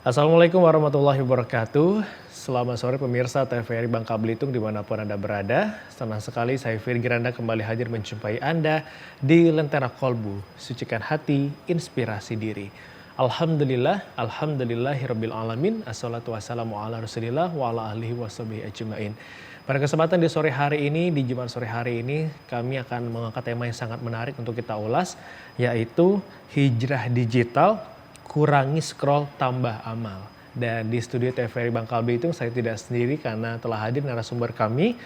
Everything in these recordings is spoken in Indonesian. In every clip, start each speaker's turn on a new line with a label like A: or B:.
A: Assalamualaikum warahmatullahi wabarakatuh. Selamat sore pemirsa TVRI Bangka Belitung dimanapun Anda berada. Senang sekali saya Virgi Randa kembali hadir menjumpai Anda di Lentera Kolbu, sucikan hati, inspirasi diri. Alhamdulillahirabbil alamin. Assalatu wassalamu ala Rasulillah wa ala alihi washabihi ajmain. Pada kesempatan di sore hari ini, di Jumat sore hari ini, kami akan mengangkat tema yang sangat menarik untuk kita ulas, yaitu hijrah digital, kurangi scroll tambah amal. Dan di studio TVRI Bangka Belitung saya tidak sendiri karena telah hadir narasumber kami,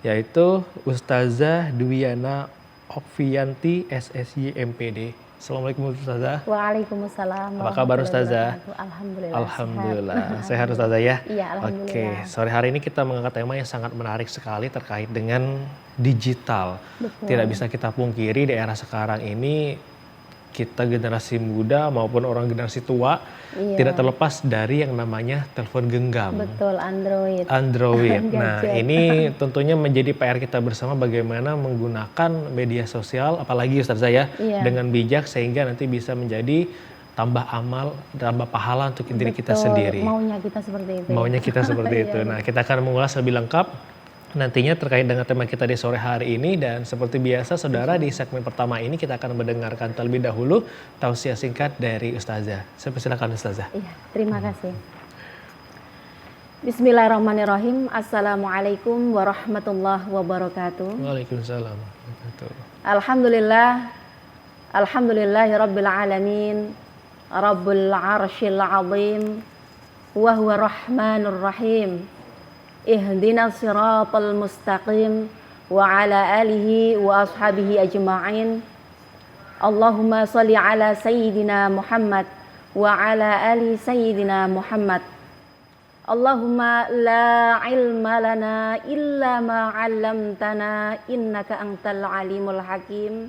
A: yaitu Ustazah Dwiana Okvianti SSY MPD. Assalamualaikum Ustazah.
B: Waalaikumsalam.
A: Apa kabar Ustazah?
B: Alhamdulillah.
A: Alhamdulillah. Sehat Ustazah ya?
B: Iya, alhamdulillah.
A: Oke, sore hari ini kita mengangkat tema yang sangat menarik sekali terkait dengan digital.
B: Betul.
A: Tidak bisa kita pungkiri di era sekarang ini kita generasi muda maupun orang generasi tua tidak terlepas dari yang namanya telepon genggam.
B: Betul, Android.
A: Nah, ini tentunya menjadi PR kita bersama bagaimana menggunakan media sosial, apalagi Ustazah ya, dengan bijak sehingga nanti bisa menjadi tambah amal, tambah pahala untuk diri kita sendiri.
B: Maunya kita seperti itu.
A: Maunya kita seperti itu. Nah, kita akan mengulas lebih lengkap nantinya terkait dengan tema kita di sore hari ini, dan seperti biasa saudara di segmen pertama ini kita akan mendengarkan terlebih dahulu tausiah singkat dari Ustazah. Saya persilakan Ustazah.
B: Iya, terima kasih. Bismillahirrahmanirrahim. Assalamualaikum warahmatullahi wabarakatuh.
A: Waalaikumsalam.
B: Alhamdulillah. Alhamdulillahirabbil alamin. Rabbul arsyil azim. Wa huwa rahmanur rahim. Ihdinas siratal mustaqim wa ala alihi wa ashabihi ajma'in. Allahumma sholli ala sayyidina Muhammad wa ala ali sayyidina Muhammad. Allahumma la ilma lana illa ma 'allamtana innaka antal alimul hakim.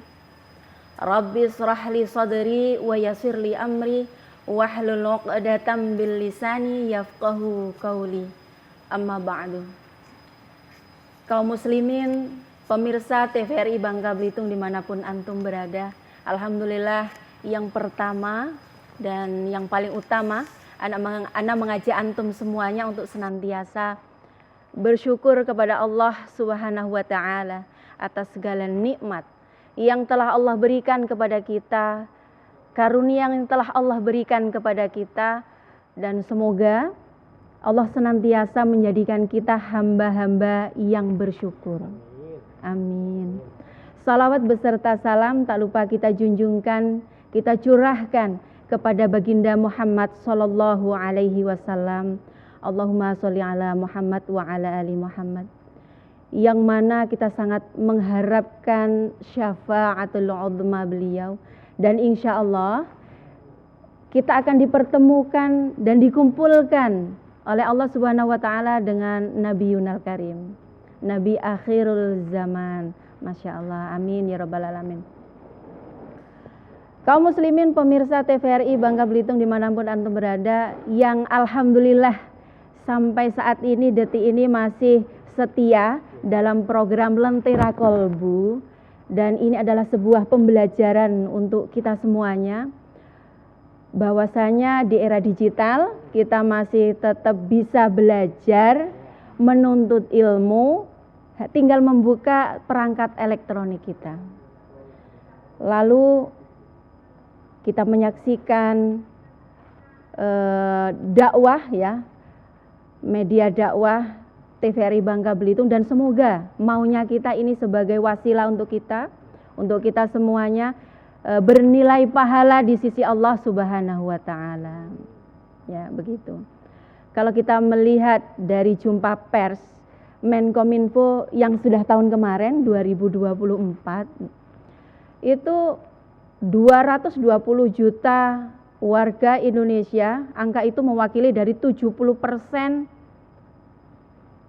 B: Rabbi shrah li sadri wa yassir li amri wahlul 'uqdatam bil lisani yafqahu qawli. Amma ba'du. Kaum muslimin, pemirsa TVRI Bangka Belitung dimanapun antum berada, alhamdulillah yang pertama dan yang paling utama, ana mengajak antum semuanya untuk senantiasa bersyukur kepada Allah Subhanahu wa taala atas segala nikmat yang telah Allah berikan kepada kita, karunia yang telah Allah berikan kepada kita, dan semoga Allah senantiasa menjadikan kita hamba-hamba yang bersyukur. Amin. Salawat beserta salam tak lupa kita junjungkan, kita curahkan kepada baginda Muhammad sallallahu alaihi wasallam. Allahumma sholli ala Muhammad wa ala ali Muhammad. Yang mana kita sangat mengharapkan syafaatul uzma beliau, dan insya Allah kita akan dipertemukan dan dikumpulkan oleh Allah Subhanahu wa taala dengan Nabi Yunal Karim, Nabi akhirul zaman. Masya Allah, amin ya rabbal alamin. Kaum muslimin pemirsa TVRI Bangka Belitung dimanapun antum berada, yang alhamdulillah sampai saat ini, detik ini masih setia dalam program Lentera Kolbu, dan ini adalah sebuah pembelajaran untuk kita semuanya, bahwasanya di era digital kita masih tetap bisa belajar, menuntut ilmu, tinggal membuka perangkat elektronik kita. Lalu kita menyaksikan dakwah ya, media dakwah TVRI Bangka Belitung, dan semoga maunya kita ini sebagai wasilah untuk kita semuanya bernilai pahala di sisi Allah Subhanahu wa taala. Ya, begitu. Kalau kita melihat dari jumpa pers Menkominfo yang sudah tahun kemarin 2024, itu 220 juta warga Indonesia, angka itu mewakili dari 70%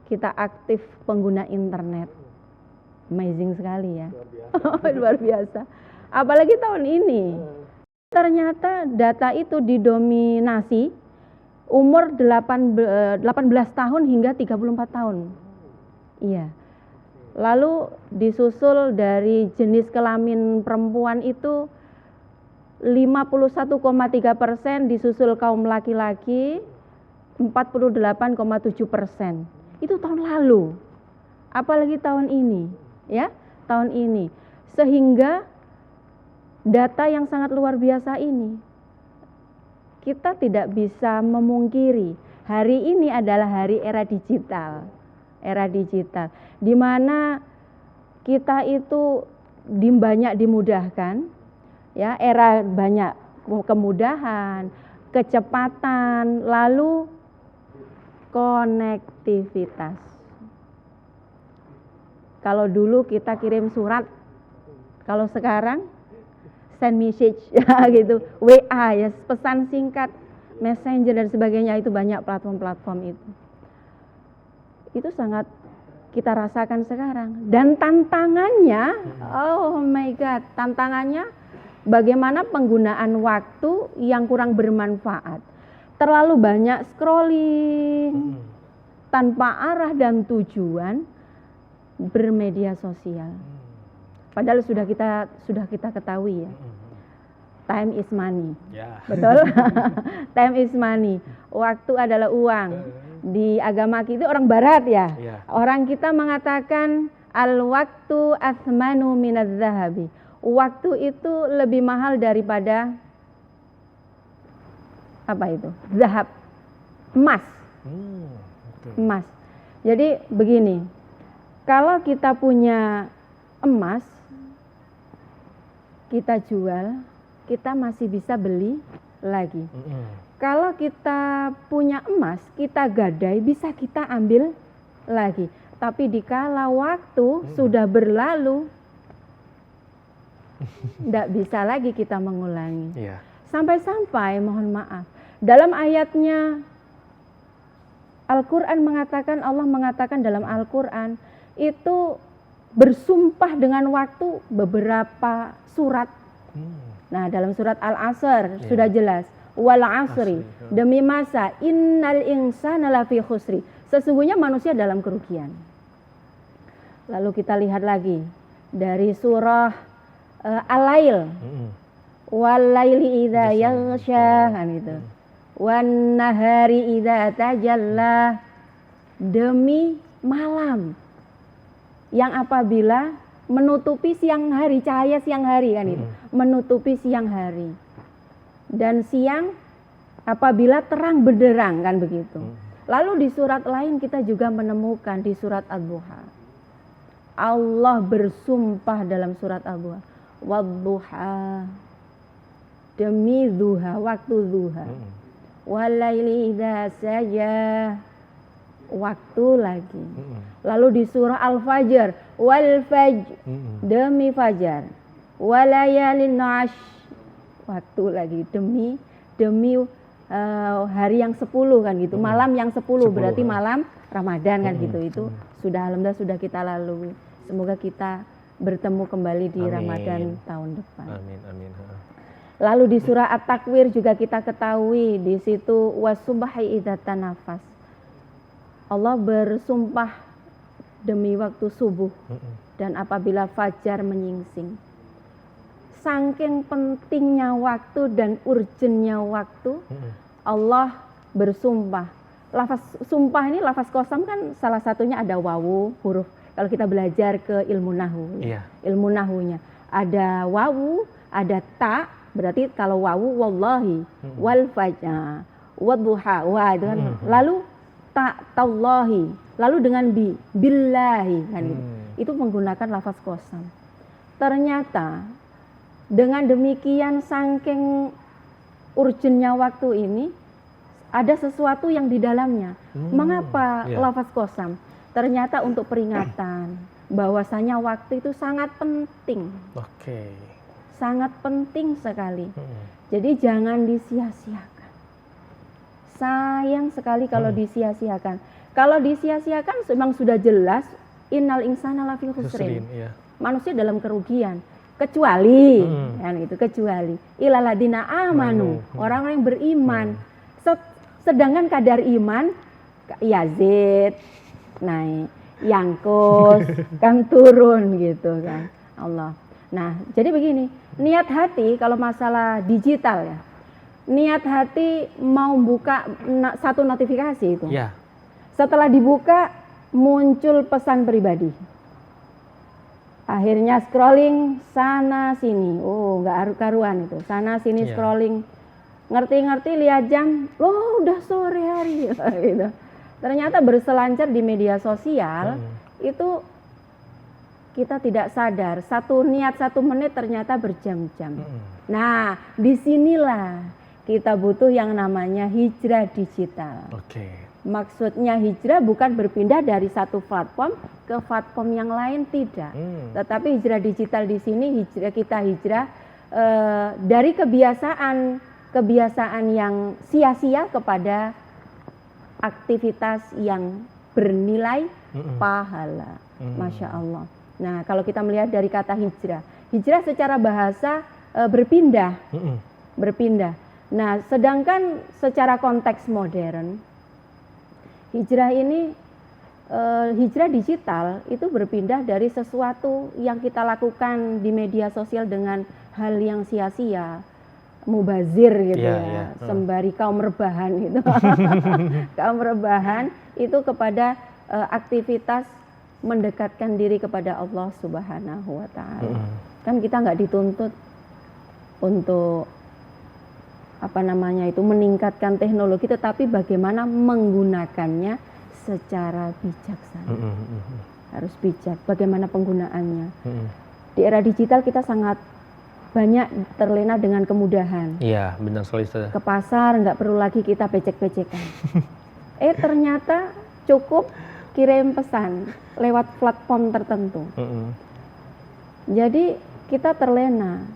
B: kita aktif pengguna internet. Amazing sekali ya. Luar biasa. Apalagi tahun ini, ternyata data itu didominasi umur 18 tahun hingga 34 tahun. Iya. Lalu disusul dari jenis kelamin perempuan itu 51,3%, disusul kaum laki-laki 48,7%. Itu tahun lalu. Apalagi tahun ini, ya, tahun ini. Sehingga data yang sangat luar biasa ini kita tidak bisa memungkiri hari ini adalah hari era digital. Era digital di mana kita itu banyak dimudahkan, ya, era banyak kemudahan, kecepatan, lalu konektivitas. Kalau dulu kita kirim surat, kalau sekarang send message gitu, WA ya, pesan singkat, messenger dan sebagainya, itu banyak platform-platform itu. Itu sangat kita rasakan sekarang. Dan tantangannya, oh my God, tantangannya bagaimana penggunaan waktu yang kurang bermanfaat. Terlalu banyak scrolling tanpa arah dan tujuan bermedia sosial. Padahal sudah kita ketahui ya. Time is money.
A: Ya.
B: Betul? Time is money. Waktu adalah uang. Di agama kita orang barat ya. Orang kita mengatakan al-waktu athmanu minadz zahabi. Waktu itu lebih mahal daripada apa itu? Zahab. Emas. Emas. Jadi begini. Kalau kita punya emas, kita jual, kita masih bisa beli lagi. Kalau kita punya emas, kita gadai, bisa kita ambil lagi. Tapi dikala waktu sudah berlalu, tidak bisa lagi kita mengulangi. Sampai-sampai, mohon maaf, dalam ayatnya Al-Quran mengatakan, Allah mengatakan dalam Al-Quran, itu bersumpah dengan waktu beberapa surat. Nah, dalam surat Al-Asr sudah jelas, wal asri, demi masa, innal insana lafi khusri, sesungguhnya manusia dalam kerugian. Lalu kita lihat lagi dari surah Al-Lail, wal laili idza yaghsha, kan itu, wan nahari idza tajalla, demi malam yang apabila menutupi siang hari, cahaya siang hari, kan itu, menutupi siang hari, dan siang apabila terang benderang, kan begitu. Lalu di surat lain kita juga menemukan di surat Ad-Duha, Allah bersumpah dalam surat Ad-Duha, wad-duha, demi duha, waktu duha, walaili idza saja, waktu lagi. Lalu di surah Al-Fajr, wal fajr, demi fajar, walayalin nash, waktu lagi, demi hari yang 10, kan gitu, malam yang 10, berarti malam Ramadan, kan gitu. Itu sudah, alhamdulillah sudah kita lalui. Semoga kita bertemu kembali di Ramadan tahun depan.
A: Amin.
B: Lalu di surah At-Takwir juga kita ketahui di situ wasubhi idza tanafas, Allah bersumpah demi waktu subuh dan apabila fajar menyingsing. Saking pentingnya waktu dan urgennya waktu, Allah bersumpah. Lafaz sumpah ini, lafaz qasam kan salah satunya ada wawu, huruf. Kalau kita belajar ke ilmu nahu, ilmu nahunya ada wawu, ada ta, berarti kalau wawu wallahi, wal fajr, wadduha, wa itu kan. Lalu tallahi, lalu dengan billahi, kan gitu. Itu menggunakan lafaz qasam. Ternyata dengan demikian saking urgennya waktu ini, ada sesuatu yang di dalamnya. Mengapa lafaz qasam? Ternyata untuk peringatan bahwasanya waktu itu sangat penting. Sangat penting sekali. Jadi jangan disia-siakan. Sayang sekali kalau disia-siakan. Kalau disia-siakan memang sudah jelas innal insana lafi khusrin. Manusia dalam kerugian. Kecuali kan itu, kecuali ilal ladina amanu, orang-orang yang beriman. Sedangkan kadar iman Yazid naik, Yangkus kan turun gitu kan. Allah. Nah, jadi begini, Niat hati kalau masalah digital ya, niat hati mau buka satu notifikasi itu.
A: Ya.
B: Setelah dibuka muncul pesan pribadi. Akhirnya scrolling sana sini, oh nggak karuan itu, sana sini scrolling. Ngerti-ngerti lihat jam, loh udah sore hari gitu. Ternyata berselancar di media sosial itu kita tidak sadar, satu niat 1 menit ternyata berjam-jam. Nah, disinilah kita butuh yang namanya hijrah digital. Maksudnya hijrah bukan berpindah dari satu platform ke platform yang lain, tidak. Tetapi hijrah digital di sini kita hijrah dari kebiasaan yang sia-sia kepada aktivitas yang bernilai pahala. Masya Allah. Nah, kalau kita melihat dari kata hijrah, hijrah secara bahasa berpindah. Nah, sedangkan secara konteks modern, hijrah ini, hijrah digital itu berpindah dari sesuatu yang kita lakukan di media sosial dengan hal yang sia-sia, mubazir gitu sembari kaum rebahan gitu. Kaum rebahan itu kepada aktivitas mendekatkan diri kepada Allah Subhanahu wa Ta'ala. Kan kita nggak dituntut untuk meningkatkan teknologi, tetapi bagaimana menggunakannya secara bijaksana. Harus bijak bagaimana penggunaannya. Di era digital kita sangat banyak terlena dengan kemudahan.
A: Iya, benar sekali.
B: Ke pasar nggak perlu lagi kita becek-becekan. Ternyata cukup kirim pesan lewat platform tertentu. Jadi kita terlena,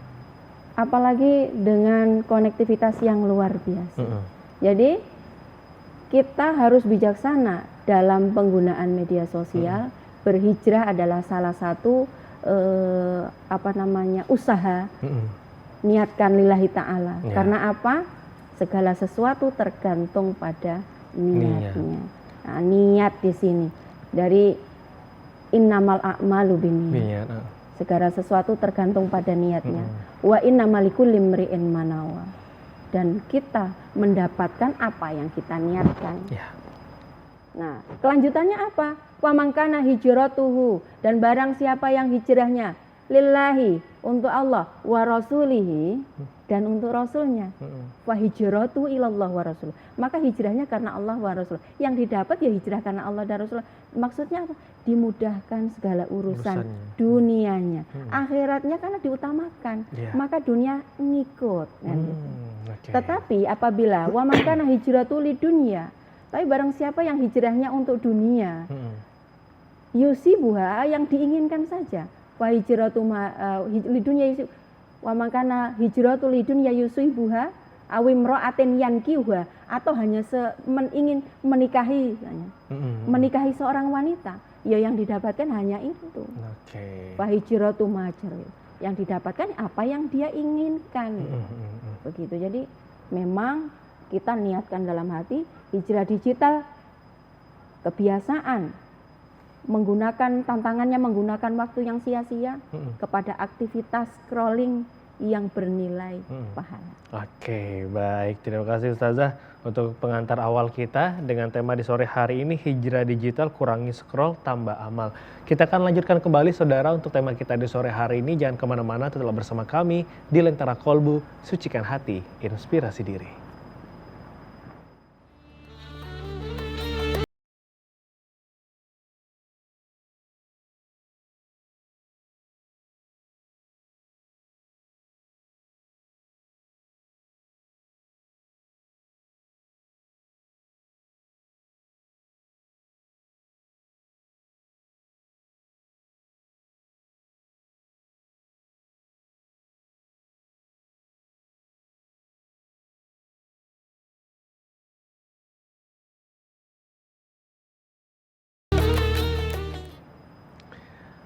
B: apalagi dengan konektivitas yang luar biasa. Jadi kita harus bijaksana dalam penggunaan media sosial. Berhijrah adalah salah satu usaha. Niatkan lillahi ta'ala. Karena apa? Segala sesuatu tergantung pada niatnya. Nah, niat di sini dari innamal a'malu binniyat. Segala sesuatu tergantung pada niatnya. Wa innamal likulli imri'in ma nawa. Dan kita mendapatkan apa yang kita niatkan. Nah, kelanjutannya apa? Wa man kana hijratuhu, dan barang siapa yang hijrahnya lillahi, untuk Allah, wa rasulihi, dan untuk rasulnya. Wa hijratu ilallah wa rasul. Maka hijrahnya karena Allah wa rasul. Yang didapat ya hijrah karena Allah dan Rasul. Maksudnya apa? Dimudahkan segala urusan dunianya. Akhiratnya karena diutamakan. Maka dunia ngikut. Tetapi apabila wa man kana hijratu lidunya, tapi barang siapa yang hijrahnya untuk dunia, yusibuha, yang diinginkan saja. Wa hijratu lidunya wa man kana hijratu lidunya yusibuha awim ra'atin yankihuha, atau hanya ingin menikahi, menikahi seorang wanita, ya yang didapatkan hanya itu. Wa hijratu majer, yang didapatkan apa yang dia inginkan. Begitu. Jadi memang kita niatkan dalam hati hijrah digital, kebiasaan menggunakan tantangannya menggunakan waktu yang sia-sia kepada aktivitas scrolling yang bernilai pahala.
A: Baik, terima kasih Ustazah untuk pengantar awal kita dengan tema di sore hari ini, hijrah digital, kurangi scroll, tambah amal. Kita akan lanjutkan kembali saudara untuk tema kita di sore hari ini. Jangan kemana-mana, tetaplah bersama kami di Lentera Kolbu, sucikan hati, inspirasi diri.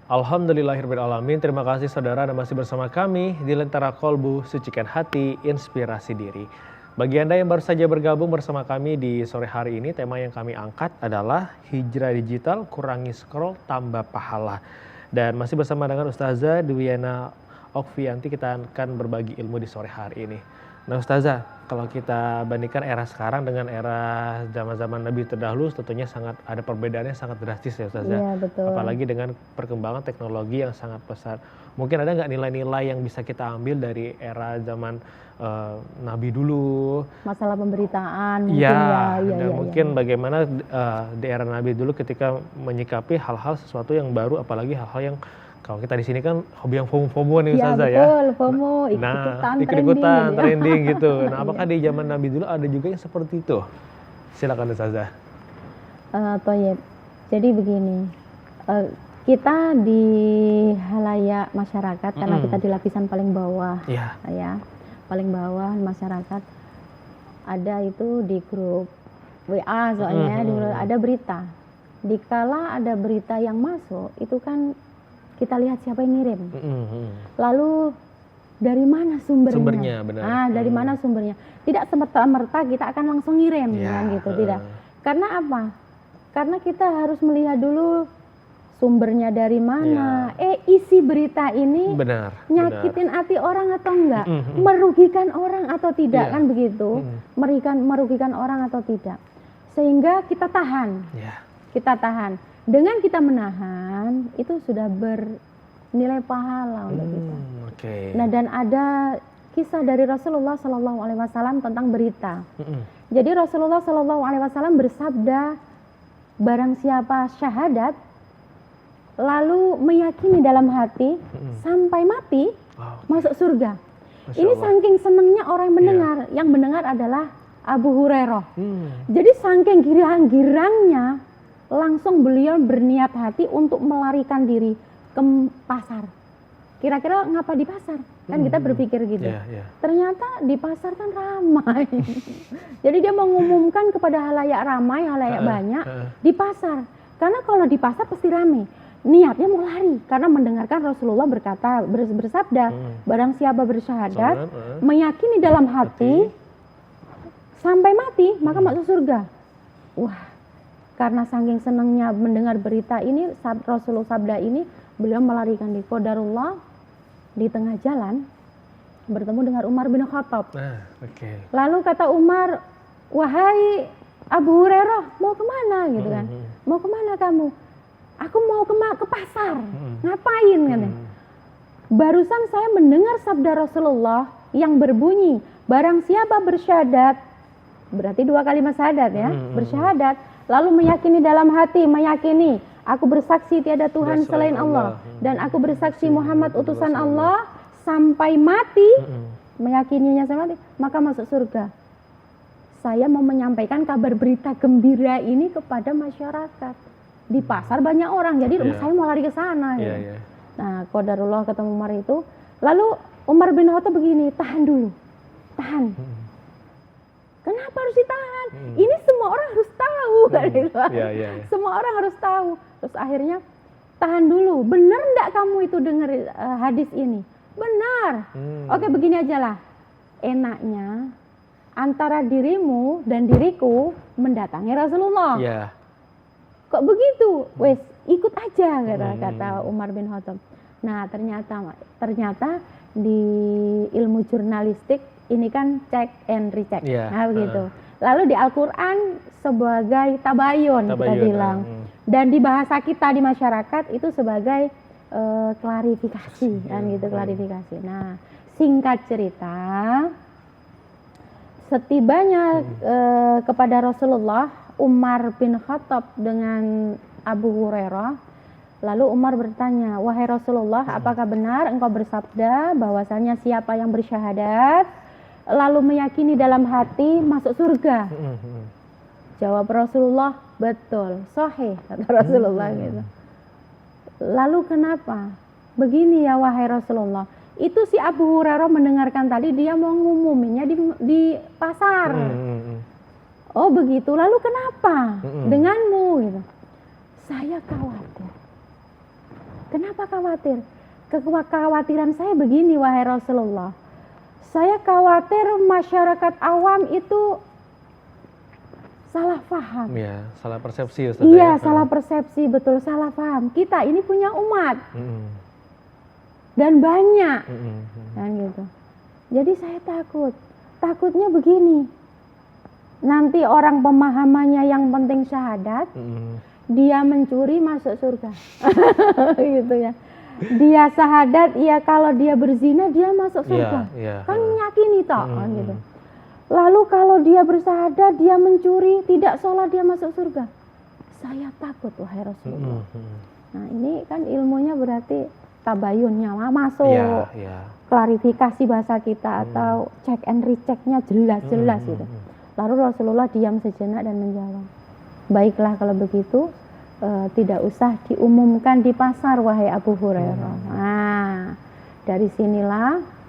A: Alhamdulillahirrahmanirrahim. Terima kasih saudara Anda masih bersama kami di Lentera Kolbu, sucikan hati, inspirasi diri. Bagi Anda yang baru saja bergabung bersama kami di sore hari ini, tema yang kami angkat adalah hijrah digital, kurangi scroll, tambah pahala. Dan masih bersama dengan Ustazah Dwiana Okvianti, kita akan berbagi ilmu di sore hari ini. Nah Ustazah, kalau kita bandingkan era sekarang dengan era zaman-zaman Nabi terdahulu, tentunya sangat ada perbedaannya sangat drastis ya Ustazah.
B: Iya, betul.
A: Apalagi dengan perkembangan teknologi yang sangat pesat. Mungkin ada nggak nilai-nilai yang bisa kita ambil dari era zaman Nabi dulu?
B: Masalah pemberitaan mungkin
A: Ya,
B: ya.
A: dan mungkin bagaimana di era Nabi dulu ketika menyikapi hal-hal sesuatu yang baru, apalagi hal-hal yang kalau kita di sini kan hobi yang FOMO nih
B: Iya,
A: Ustazah ya.
B: betul, FOMO,
A: Nah,
B: ikut-ikutan
A: ikut-ikutan
B: trending
A: trending gitu. Nah,
B: Iya.
A: apakah di zaman Nabi dulu ada juga yang seperti itu? Silakan Ustazah.
B: Toyib. Jadi begini, kita di halayak masyarakat karena kita di lapisan paling bawah,
A: Iya.
B: ya, paling bawah masyarakat. Ada itu di grup WA soalnya dulu ada berita. Dikala ada berita yang masuk, itu kan kita lihat siapa yang ngirim. Lalu dari mana sumbernya?
A: Sumbernya, benar.
B: Dari mana sumbernya? Tidak semerta-merta kita akan langsung ngirim,
A: Ya,
B: kan gitu, tidak. Karena apa? Karena kita harus melihat dulu sumbernya dari mana. Isi berita ini
A: Benar.
B: nyakitin hati orang atau enggak? Merugikan orang atau tidak, kan begitu? Merugikan orang atau tidak? Sehingga kita tahan. Kita tahan. Dengan kita menahan, itu sudah bernilai pahala untuk kita. Nah, dan ada kisah dari Rasulullah SAW tentang berita. Jadi Rasulullah SAW bersabda, barang siapa syahadat, lalu meyakini dalam hati, sampai mati, masuk surga. Ini saking senangnya orang yang mendengar. Yang mendengar adalah Abu Hurairah. Jadi saking girang-girangnya, langsung beliau berniat hati untuk melarikan diri ke pasar. Kira-kira ngapa di pasar? Kan kita berpikir gitu. Ternyata di pasar kan ramai. Jadi dia mengumumkan kepada halayak ramai, halayak banyak di pasar. Karena kalau di pasar pasti ramai. Niatnya mau lari karena mendengarkan Rasulullah bersabda, barang siapa bersyahadat, meyakini dalam hati sampai mati, maka masuk surga. Wah, karena saking senangnya mendengar berita ini, Rasulullah sabda ini, beliau melarikan diri. Qadarullah di tengah jalan bertemu dengan Umar bin Khattab. Lalu kata Umar, wahai Abu Hurairah, mau kemana gitu kan? Mau kemana kamu? Aku mau ke pasar. Ngapain katanya? Barusan saya mendengar sabda Rasulullah yang berbunyi, barang siapa bersyahadat, berarti 2 kalimat syahadat ya, bersyahadat, lalu meyakini dalam hati, meyakini aku bersaksi tiada Tuhan selain Allah dan aku bersaksi Muhammad utusan Allah, sampai mati, meyakininya sampai mati, maka masuk surga. Saya mau menyampaikan kabar berita gembira ini kepada masyarakat. Di pasar banyak orang, jadi saya mau lari ke sana. Gitu. Nah, qadarullah ketemu Umar itu, lalu Umar bin Khattab begini, tahan dulu, tahan. Kenapa harus ditahan? Ini semua orang harus tahu, kan gitu. Semua orang harus tahu. Terus akhirnya tahan dulu. Benar enggak kamu itu dengar hadis ini? Benar. Oke, begini aja lah. Enaknya antara dirimu dan diriku mendatangi Rasulullah. Kok begitu? Wes, ikut aja kata Umar bin Khattab. Nah, ternyata di ilmu jurnalistik ini kan check and recheck. Nah, begitu. Lalu di Al-Qur'an sebagai tabayun kita bilang. Dan di bahasa kita di masyarakat itu sebagai klarifikasi kan gitu, klarifikasi. Nah, singkat cerita, setibanya kepada Rasulullah, Umar bin Khattab dengan Abu Hurairah, lalu Umar bertanya, wahai Rasulullah, apakah benar engkau bersabda bahwasanya siapa yang bersyahadat lalu meyakini dalam hati masuk surga? Jawab Rasulullah, betul, sahih, kata Rasulullah gitu. Lalu kenapa? Begini ya wahai Rasulullah, itu si Abu Hurairah mendengarkan tadi dia mau ngumuminnya di pasar. Oh begitu, lalu kenapa denganmu gitu? Saya khawatir. Kenapa khawatir? Kekhawatiran saya begini wahai Rasulullah. Saya khawatir masyarakat awam itu salah paham.
A: Salah persepsi Ustaz.
B: Iya, salah persepsi, betul, salah paham. Kita ini punya umat. dan banyak, kan gitu. Jadi saya takutnya begini, nanti orang pemahamannya yang penting syahadat, dia mencuri masuk surga, gitu ya. Dia syahadat, ya kalau dia berzina dia masuk surga, kan yakini toh, kan gitu. Lalu kalau dia bersyahadat, dia mencuri, tidak sholat, dia masuk surga. Saya takut, wahai Rasulullah. Nah ini kan ilmunya berarti tabayunnya masuk, klarifikasi bahasa kita atau check and rechecknya jelas gitu. Lalu Rasulullah diam sejenak dan menjawab, baiklah kalau begitu, tidak usah diumumkan di pasar, wahai Abu Hurairah. Nah, dari sinilah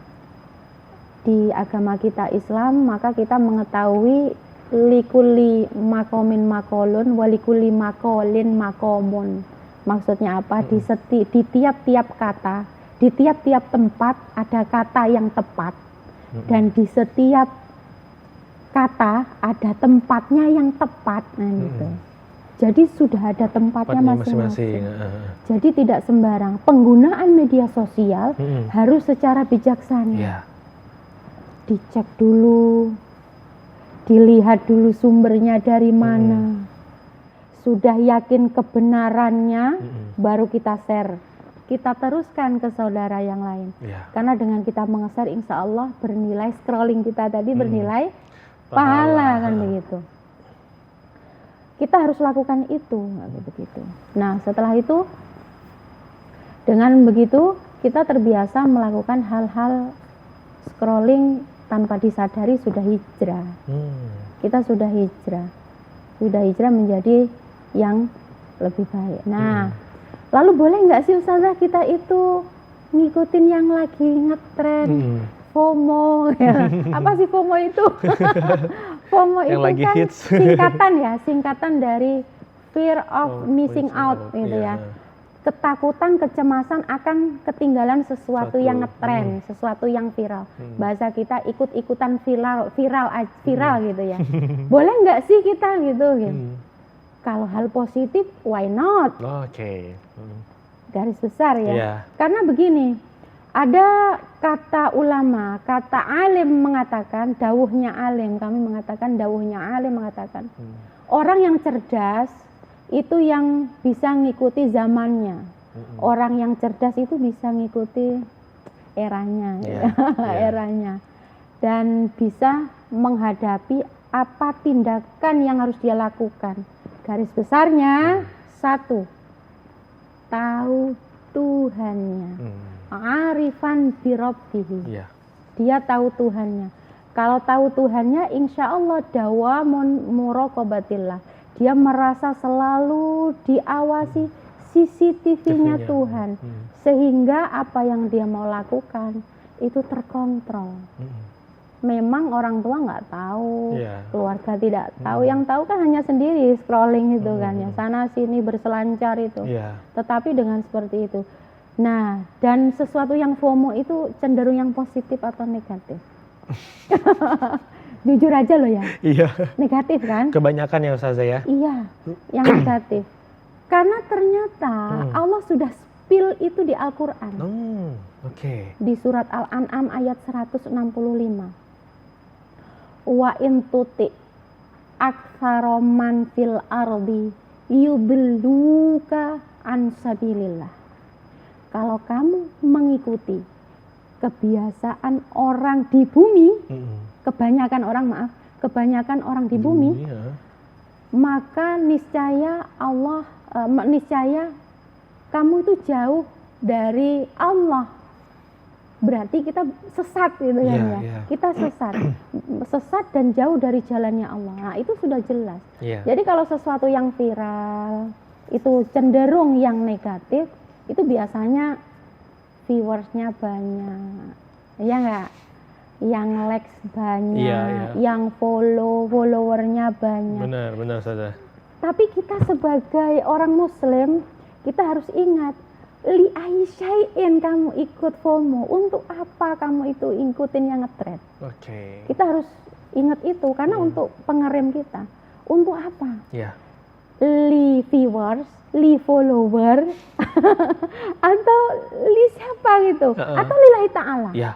B: di agama kita Islam, maka kita mengetahui likuli makomin makolun, walikuli makolin makomun. Maksudnya apa? Di tiap-tiap kata, di tiap-tiap tempat ada kata yang tepat, dan di setiap kata ada tempatnya yang tepat, nah gitu. Jadi sudah ada tempatnya masing-masing. Jadi tidak sembarang. Penggunaan media sosial harus secara bijaksana. Dicek dulu, dilihat dulu sumbernya dari mana. Sudah yakin kebenarannya, baru kita share. Kita teruskan ke saudara yang lain. Karena dengan kita menge-share, insya Allah bernilai, scrolling kita tadi bernilai pahala, kan begitu. Kita harus lakukan itu, begitu. Nah, setelah itu, dengan begitu kita terbiasa melakukan hal-hal scrolling tanpa disadari sudah hijrah. Kita sudah hijrah menjadi yang lebih baik. Nah, lalu boleh nggak sih Ustazah kita itu ngikutin yang lagi ngetren, FOMO ya? Apa sih FOMO itu? FOMO itu kan hits. singkatan dari fear of missing out gitu ya. Ketakutan, kecemasan akan ketinggalan sesuatu yang ngetren, sesuatu yang viral. Bahasa kita ikut-ikutan viral gitu ya. Boleh nggak sih kita gitu? Kalau hal positif, why not? Garis besar ya. Karena begini, ada kata ulama, kata alim mengatakan, dawuhnya alim, kami mengatakan dawuhnya alim mengatakan, orang yang cerdas itu yang bisa ngikuti zamannya. Orang yang cerdas itu bisa ngikuti eranya, eranya, dan bisa menghadapi apa tindakan yang harus dia lakukan. Garis besarnya, satu, tahu Tuhannya. Arifan birabbihi. Dia tahu Tuhannya. Kalau tahu Tuhannya, insya Allah dawamun muraqabatillah. Dia merasa selalu diawasi CCTV-nya Tuhan. Sehingga apa yang dia mau lakukan itu terkontrol. Memang orang tua nggak tahu, keluarga tidak tahu. Yang tahu kan hanya sendiri scrolling itu kan ya, sana sini berselancar itu. Tetapi dengan seperti itu, nah, dan sesuatu yang FOMO itu cenderung yang positif atau negatif? Jujur aja loh ya. Negatif kan?
A: Kebanyakan ya Ustazah ya. Iya,
B: yang negatif. Karena ternyata Allah sudah spill itu di Al-Quran. Di surat Al-An'am ayat 165. Wa in tuti aktsaroman fil ardi yudilluka an sabilillah. Kalau kamu mengikuti kebiasaan orang di bumi, kebanyakan orang di bumi, maka niscaya niscaya kamu itu jauh dari Allah. Berarti kita sesat gitu kan ya. Kita sesat dan jauh dari jalannya Allah. Nah, itu sudah jelas. Jadi kalau sesuatu yang viral itu cenderung yang negatif, itu biasanya viewersnya banyak, ya nggak? Yang likes banyak, yang followernya banyak.
A: Benar saja.
B: Tapi kita sebagai orang Muslim, kita harus ingat, li aisyai'in kamu ikut FOMO, untuk apa kamu itu ikutin yang ngetren? Kita harus ingat itu, karena untuk pengerem kita. Untuk apa? Li viewers, li follower,
C: atau li siapa gitu, atau lillahi ta'ala.
A: Ya.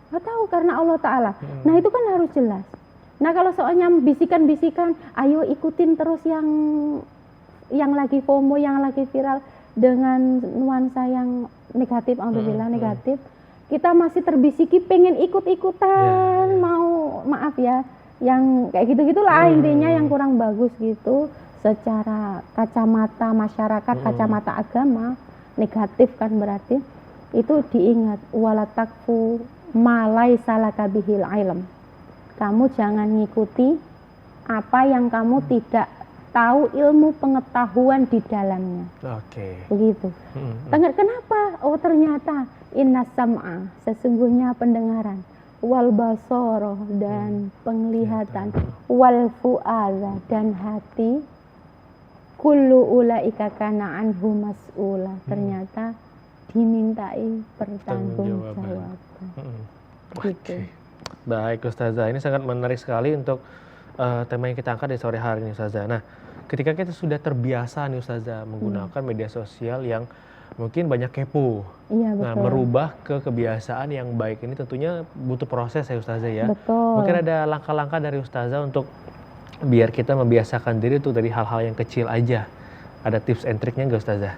C: Nggak tahu, karena Allah Ta'ala. Nah itu kan harus jelas. Nah kalau soalnya bisikan-bisikan, ayo ikutin terus yang lagi FOMO, yang lagi viral dengan nuansa yang negatif, alhamdulillah negatif, kita masih terbisiki pengen ikut-ikutan, mau maaf ya, yang kayak gitu-gitulah intinya yang kurang bagus gitu, secara kacamata masyarakat, kacamata agama, negatif kan berarti. Itu diingat, wala takfu ma laisa laka bihil ilm. Kamu jangan ngikuti apa yang kamu tidak tahu ilmu pengetahuan di dalamnya.
A: Oke.
C: Begitu. Kenapa? Oh ternyata inna sam'a, sesungguhnya pendengaran, wal basara, dan penglihatan, wal fu'adha, dan hati, kullu ulaika kana anhu mas'ula. Ternyata dimintai pertanggungjawaban. Gitu.
A: Baik Ustazah, ini sangat menarik sekali untuk tema yang kita angkat di sore hari ini Ustazah. Nah, ketika kita sudah terbiasa nih Ustazah menggunakan media sosial yang mungkin banyak kepo.
C: Iya, betul.
A: Nah, merubah ke kebiasaan yang baik ini tentunya butuh proses ya Ustazah ya.
C: Betul.
A: Mungkin ada langkah-langkah dari Ustazah untuk biar kita membiasakan diri tuh dari hal-hal yang kecil aja. Ada tips and triknya nggak Ustazah?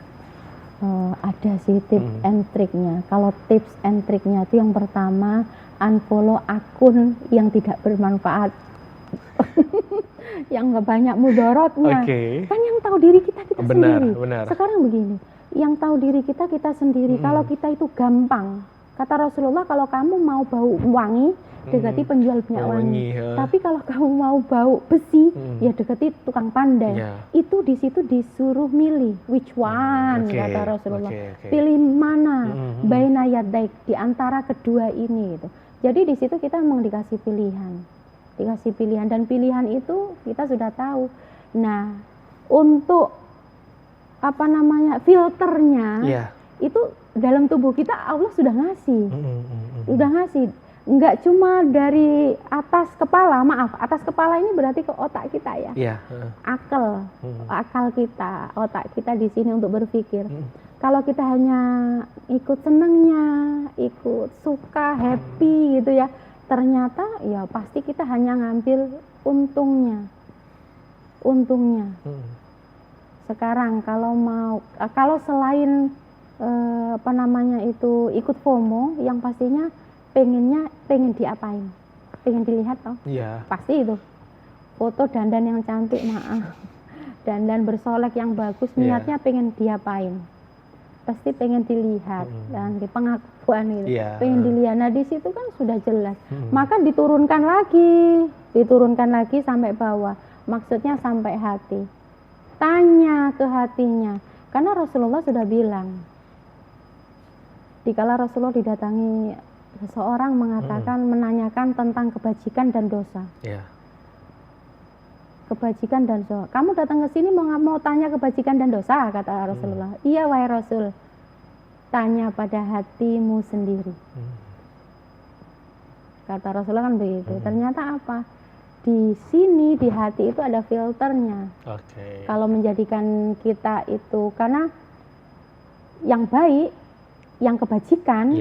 C: Ada sih tips and triknya. Kalau tips and triknya itu yang pertama, unfollow akun yang tidak bermanfaat. Yang nggak banyak mudorotnya. Kan yang tahu diri kita sendiri.
A: Benar.
C: Sekarang begini, yang tahu diri kita sendiri. Kalau kita itu gampang. Kata Rasulullah, kalau kamu mau bau wangi, dekati penjual minyak wangi. Tapi kalau kamu mau bau besi, ya dekati tukang pandai. Itu di situ disuruh milih which one, kata Rasulullah. Pilih mana, baina yadaik, di antara kedua ini gitu. Jadi di situ kita memang dikasih pilihan, dan pilihan itu kita sudah tahu. Nah, untuk filternya, itu dalam tubuh kita Allah sudah ngasih. Nggak cuma dari atas kepala, atas kepala ini berarti ke otak kita ya. Akal kita, otak kita di sini untuk berpikir. Kalau kita hanya ikut senengnya, ikut suka, happy gitu ya, ternyata ya pasti kita hanya ngambil untungnya. Sekarang kalau selain ikut FOMO, yang pastinya pengen diapain, pengen dilihat toh, pasti itu foto dandan yang cantik, dandan bersolek yang bagus, niatnya pengen diapain, pasti pengen dilihat, dan di pengakuan gitu, pengen dilihat. Nah di situ kan sudah jelas, maka diturunkan lagi sampai bawah, maksudnya sampai hati, tanya ke hatinya, karena Rasulullah sudah bilang, dikala Rasulullah didatangi seseorang mengatakan, menanyakan tentang kebajikan dan dosa. Kebajikan dan dosa. Kamu datang ke sini mau tanya kebajikan dan dosa, kata Rasulullah. Iya wahai Rasul. Tanya pada hatimu sendiri. Kata Rasulullah kan begitu. Ternyata apa? Di sini di hati itu ada filternya. Kalau menjadikan kita itu, karena yang baik, yang kebajikan,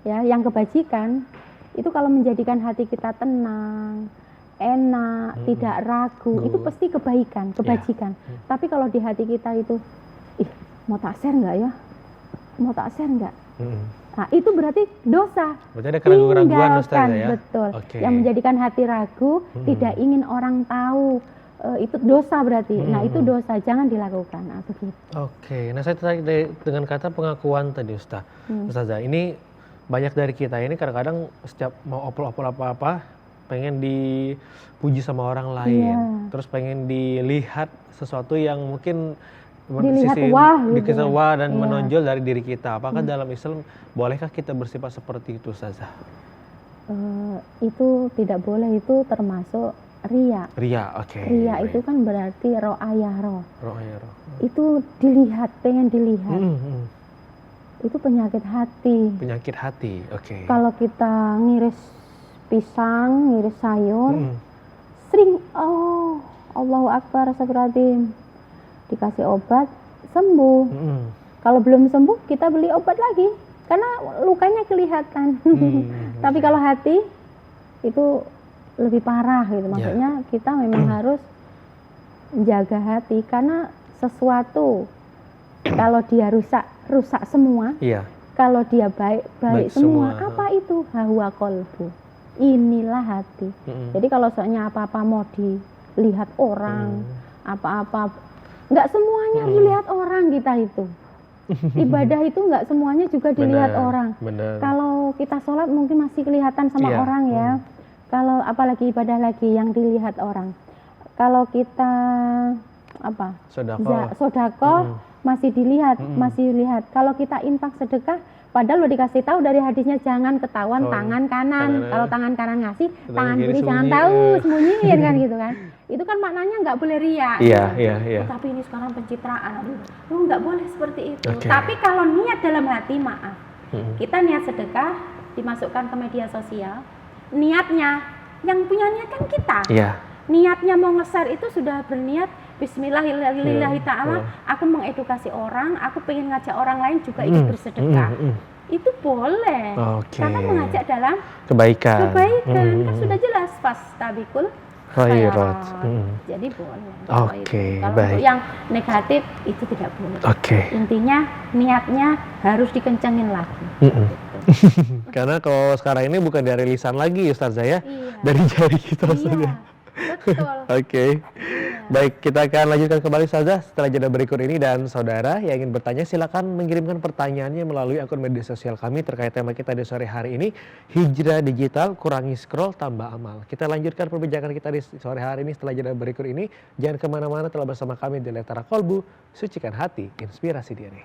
C: yang kebajikan itu kalau menjadikan hati kita tenang, enak, tidak ragu, itu pasti kebajikan. Tapi kalau di hati kita itu, mau tak share nggak ya? Mau tak share nggak? Nah itu berarti dosa.
A: Berarti ada keraguan-keraguan Ustazah ya?
C: Betul. Yang menjadikan hati ragu, tidak ingin orang tahu, itu dosa berarti. Nah itu dosa, jangan dilakukan. Nah begitu.
A: Nah saya tertarik dengan kata pengakuan tadi Ustazah. Ini banyak dari kita ini kadang-kadang setiap mau upload apa-apa pengen dipuji sama orang lain, terus pengen dilihat sesuatu yang mungkin wah dan menonjol dari diri kita. Apakah dalam Islam bolehkah kita bersifat seperti itu Ustazah?
C: Itu tidak boleh, itu termasuk riya. Riya itu kan berarti ro'ayah. Itu dilihat, pengen dilihat. Itu penyakit hati. Kalau kita ngiris pisang, ngiris sayur, sering Allahu Akbar, astagfirullahaladzim, dikasih obat sembuh. Kalau belum sembuh kita beli obat lagi karena lukanya kelihatan. Tapi kalau hati itu lebih parah gitu. Maksudnya kita memang harus jaga hati karena sesuatu kalau dia rusak semua. Kalau dia baik semua. Apa itu? Hawa kolbu. Inilah hati. Jadi kalau soalnya apa-apa mau dilihat orang, apa-apa nggak semuanya dilihat orang kita itu. Ibadah itu nggak semuanya juga dilihat orang. Kalau kita sholat mungkin masih kelihatan sama orang ya. Kalau apalagi ibadah lagi yang dilihat orang. Kalau kita sodako masih dilihat, masih lihat. Kalau kita infak sedekah, padahal udah dikasih tahu dari hadisnya jangan ketahuan tangan kanan. Kalau tangan kanan ngasih, tangan kiri jangan tahu, sembunyiin kan gitu kan. Itu kan maknanya nggak boleh riya. Tapi ini sekarang pencitraan, lu nggak boleh seperti itu. Tapi kalau niat dalam hati, maaf, kita niat sedekah dimasukkan ke media sosial, niatnya yang punya niat kan kita. Niatnya mau nge-share itu sudah berniat Bismillahirrahmanirrahim ta'ala, aku mengedukasi orang, aku pengen ngajak orang lain juga ikut bersedekah. Itu boleh, karena mengajak dalam kebaikan. Kan sudah jelas fastabikul khairat. Jadi boleh. Kalau untuk yang negatif itu tidak boleh. Intinya niatnya harus dikencengin lagi.
A: Karena kalau sekarang ini bukan dari lisan lagi Ustazah ya, dari jari kita saja.
C: Betul.
A: Baik, kita akan lanjutkan kembali saja setelah jeda berikut ini, dan saudara yang ingin bertanya silakan mengirimkan pertanyaannya melalui akun media sosial kami terkait tema kita di sore hari ini, hijrah digital, kurangi scroll, tambah amal. Kita lanjutkan perbincangan kita di sore hari ini setelah jeda berikut ini. Jangan kemana-mana, telah bersama kami di Lentera Kolbu, sucikan hati, inspirasi diri.